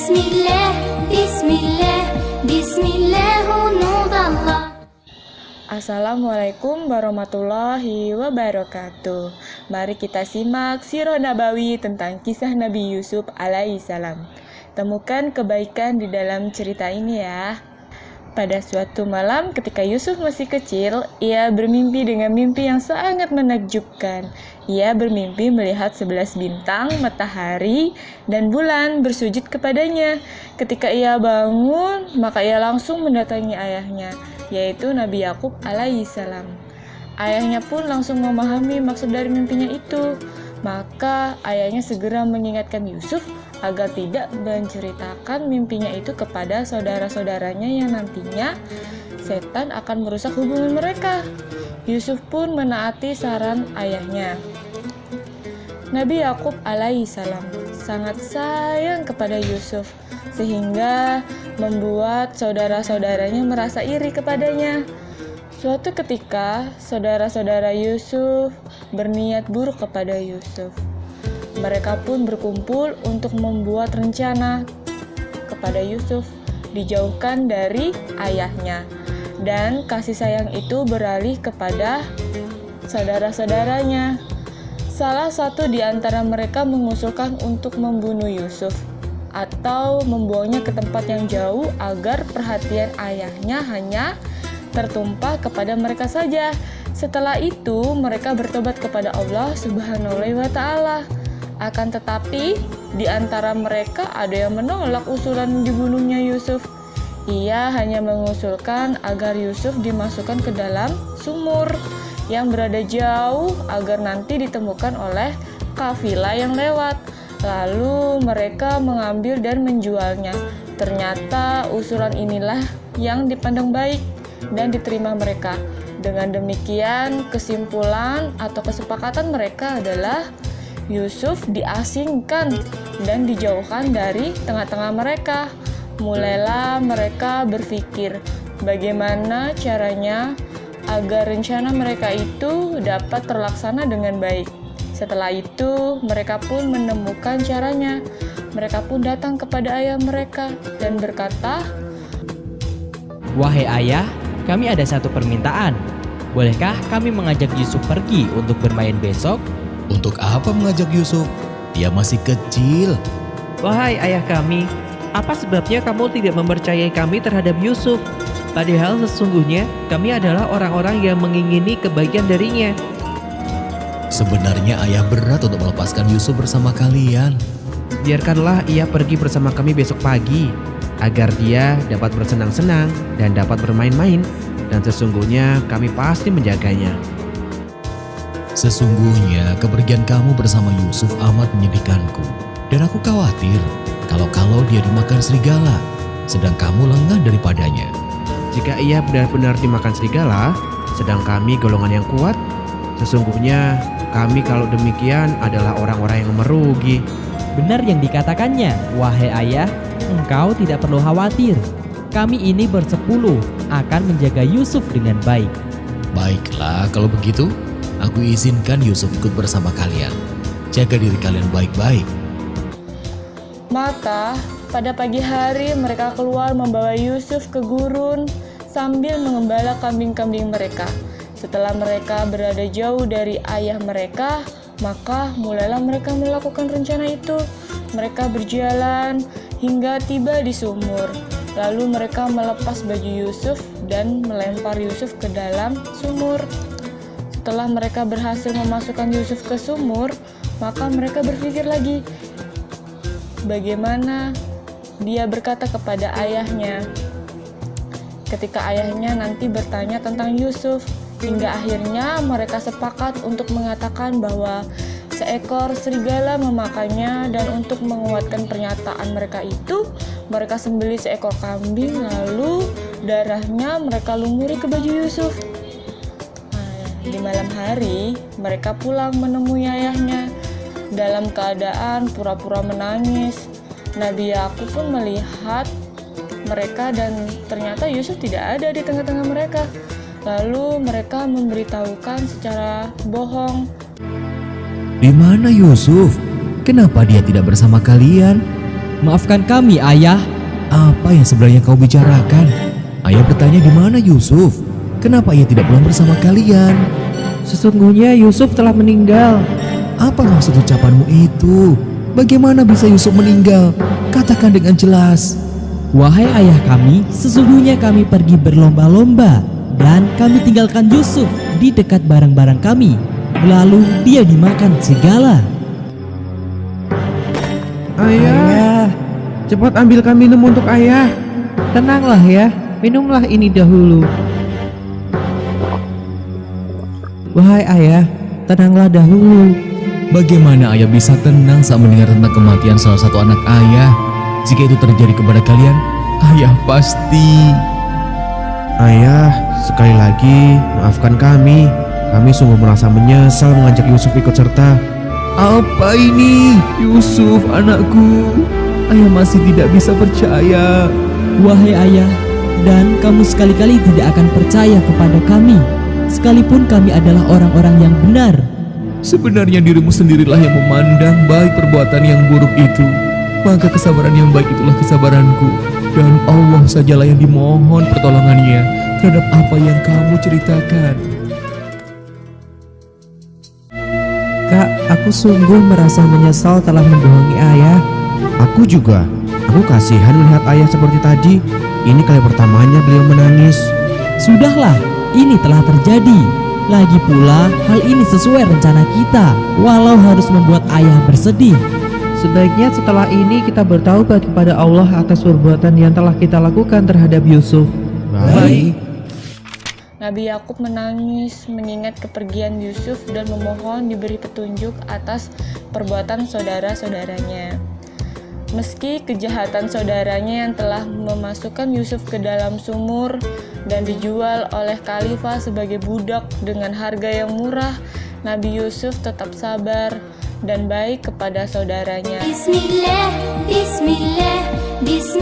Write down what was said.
Bismillah, Bismillah, Bismillah nudallah. Assalamualaikum warahmatullahi wabarakatuh. Mari kita simak sirah nabawi tentang kisah Nabi Yusuf alaihissalam. Temukan kebaikan di dalam cerita ini ya. Pada suatu malam ketika Yusuf masih kecil, ia bermimpi dengan mimpi yang sangat menakjubkan. Ia bermimpi melihat 11 bintang, matahari, dan bulan bersujud kepadanya. Ketika ia bangun, maka ia langsung mendatangi ayahnya, yaitu Nabi Yakub alaihissalam. Ayahnya pun langsung memahami maksud dari mimpinya itu. Maka ayahnya segera mengingatkan Yusuf agar tidak menceritakan mimpinya itu kepada saudara-saudaranya yang nantinya setan akan merusak hubungan mereka. Yusuf pun menaati saran ayahnya. Nabi Yakub alaihissalam sangat sayang kepada Yusuf sehingga membuat saudara-saudaranya merasa iri kepadanya. Suatu ketika, saudara-saudara Yusuf berniat buruk kepada Yusuf. Mereka pun berkumpul untuk membuat rencana kepada Yusuf dijauhkan dari ayahnya. Dan kasih sayang itu beralih kepada saudara-saudaranya. Salah satu di antara mereka mengusulkan untuk membunuh Yusuf atau membuangnya ke tempat yang jauh agar perhatian ayahnya hanya tertumpah kepada mereka saja. Setelah itu mereka bertobat kepada Allah Subhanahu wa Ta'ala. Akan tetapi di antara mereka ada yang menolak usulan dibunuhnya Yusuf. Ia hanya mengusulkan agar Yusuf dimasukkan ke dalam sumur yang berada jauh agar nanti ditemukan oleh kafilah yang lewat. Lalu mereka mengambil dan menjualnya. Ternyata usulan inilah yang dipandang baik dan diterima mereka. Dengan demikian, kesimpulan atau kesepakatan mereka adalah Yusuf diasingkan dan dijauhkan dari tengah-tengah mereka. Mulailah mereka berpikir bagaimana caranya agar rencana mereka itu dapat terlaksana dengan baik. Setelah itu, mereka pun menemukan caranya. Mereka pun datang kepada ayah mereka dan berkata, "Wahai ayah, kami ada satu permintaan. Bolehkah kami mengajak Yusuf pergi untuk bermain besok?" Untuk apa mengajak Yusuf? Dia masih kecil. Wahai ayah kami, apa sebabnya kamu tidak mempercayai kami terhadap Yusuf? Padahal sesungguhnya kami adalah orang-orang yang mengingini kebaikan darinya. Sebenarnya ayah berat untuk melepaskan Yusuf bersama kalian. Biarkanlah ia pergi bersama kami besok pagi, agar dia dapat bersenang-senang dan dapat bermain-main, dan sesungguhnya kami pasti menjaganya. Sesungguhnya kepergian kamu bersama Yusuf amat menyedihkanku. Dan aku khawatir kalau dia dimakan serigala, sedang kamu lengah daripadanya. Jika ia benar-benar dimakan serigala, sedang kami golongan yang kuat, sesungguhnya kami kalau demikian adalah orang-orang yang merugi. Benar yang dikatakannya, wahai ayah, engkau tidak perlu khawatir. Kami ini bersepuluh akan menjaga Yusuf dengan baik. Baiklah, kalau begitu, aku izinkan Yusuf ikut bersama kalian. Jaga diri kalian baik-baik. Maka pada pagi hari mereka keluar membawa Yusuf ke gurun sambil mengembala kambing-kambing mereka. Setelah mereka berada jauh dari ayah mereka, maka mulailah mereka melakukan rencana itu. Mereka berjalan hingga tiba di sumur. Lalu mereka melepas baju Yusuf dan melempar Yusuf ke dalam sumur. Setelah mereka berhasil memasukkan Yusuf ke sumur, maka mereka berpikir lagi bagaimana dia berkata kepada ayahnya ketika ayahnya nanti bertanya tentang Yusuf. Hingga akhirnya mereka sepakat untuk mengatakan bahwa seekor serigala memakannya, dan untuk menguatkan pernyataan mereka itu, mereka sembelih seekor kambing lalu darahnya mereka lumuri ke baju Yusuf. Di malam hari, mereka pulang menemui ayahnya dalam keadaan pura-pura menangis. Nabi Yakub pun melihat mereka dan ternyata Yusuf tidak ada di tengah-tengah mereka. Lalu mereka memberitahukan secara bohong, Di mana Yusuf? Kenapa dia tidak bersama kalian? Maafkan kami, Ayah. Apa yang sebenarnya kau bicarakan? Ayah bertanya di mana Yusuf? Kenapa ia tidak pulang bersama kalian? Sesungguhnya Yusuf telah meninggal. Apa maksud ucapanmu itu? Bagaimana bisa Yusuf meninggal? Katakan dengan jelas. Wahai ayah kami, sesungguhnya kami pergi berlomba-lomba dan kami tinggalkan Yusuf di dekat barang-barang kami. Lalu dia dimakan serigala. Ayah, cepat ambilkan minum untuk ayah. Tenanglah ya, minumlah ini dahulu. Wahai ayah, tenanglah dahulu. Bagaimana ayah bisa tenang saat mendengar tentang kematian salah satu anak ayah? Jika itu terjadi kepada kalian, ayah pasti... Ayah, sekali lagi maafkan kami. Kami sungguh merasa menyesal mengajak Yusuf ikut serta. Apa ini? Yusuf, anakku. Ayah masih tidak bisa percaya. Wahai ayah, dan kamu sekali-kali tidak akan percaya kepada kami, sekalipun kami adalah orang-orang yang benar. Sebenarnya dirimu sendirilah yang memandang baik perbuatan yang buruk itu. Maka kesabaran yang baik itulah kesabaranku. Dan Allah sajalah yang dimohon pertolongannya terhadap apa yang kamu ceritakan. Kak, aku sungguh merasa menyesal telah membohongi ayah. Aku juga. Aku kasihan melihat ayah seperti tadi. Ini kali pertamanya beliau menangis. Sudahlah, ini telah terjadi. Lagi pula, hal ini sesuai rencana kita, walau harus membuat ayah bersedih. Sebaiknya setelah ini kita bertaubat kepada Allah atas perbuatan yang telah kita lakukan terhadap Yusuf. Baik. Nabi Yakub menangis mengingat kepergian Yusuf dan memohon diberi petunjuk atas perbuatan saudara-saudaranya. Meski kejahatan saudaranya yang telah memasukkan Yusuf ke dalam sumur dan dijual oleh khalifah sebagai budak dengan harga yang murah, Nabi Yusuf tetap sabar dan baik kepada saudaranya. Bismillah, Bismillah, Bismillah.